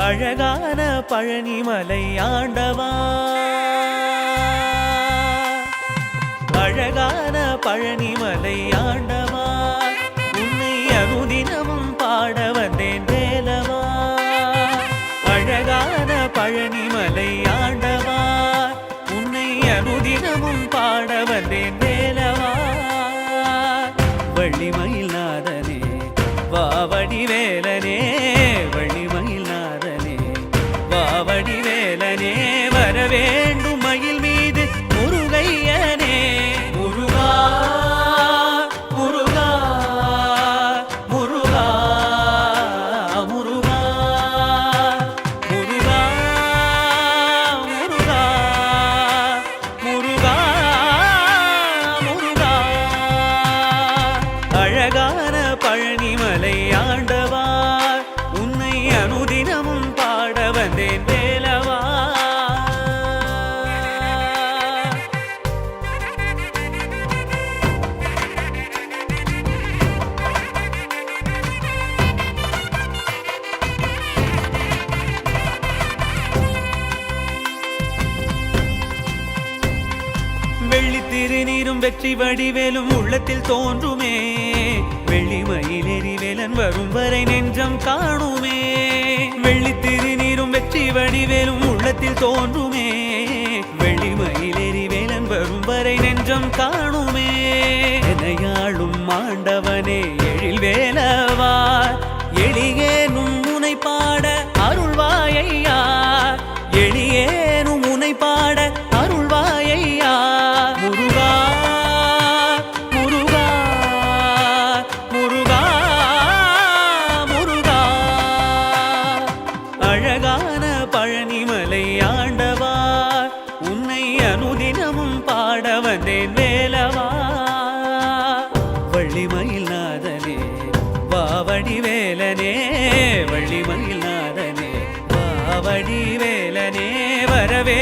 அழகான பழனிமலை ஆண்டவா, அழகான பழனிமலை ஆண்டவா, உன்னை அனுதினமும் பாட வந்தேன் வேலவா. அழகான பழனிமலை ஆண்டவா, உன்னை அனுதினமும் பாட வந்தேன் வேலவா. வள்ளிமயில் நாதனே வாவடி வேலனே, வள்ளிமயில் நாதனே வாவடி வேலனே, வரவேண்டும் மயில் மீது முருகையனே. முருகா முருகா முருகா முருகா முருகா முருகா முருகா முருகா. அழகான பழனிமலை ஆண்டவா, உன்னை அனுதினமும் பாட வந்தேன் வேலவா. வெள்ளி திருநீரும் வெற்றி வடிவேலும் உள்ளத்தில் தோன்றுமே, வெள்ளிமயில் எரிவேலன் வரும் வரை நெஞ்சம் காணுமே. வெள்ளி திருநீரும் வெற்றி வடிவேலும் உள்ளத்தில் தோன்றுமே, வெள்ளிமயில் எரிவேலன் வரும் வரை நெஞ்சம் காணுமே. எனையாளும் ஆண்டவனே எழில் வேலவா, எளியேனும் முனை பாட அருள்வாயையா, எளியேனும் முனை பாட அருள்வாயையா. முருகா முருகா முருகா முருகா. அழகான பழனிமலை ஆண்டவா, உன்னை அனுதினமும் பாட வந்தேன் வேலவா. வள்ளிமயில் நாதனே வாவடி வேலனே, வள்ளிமயில் நாதனே வாவடி வேலனே, வரவே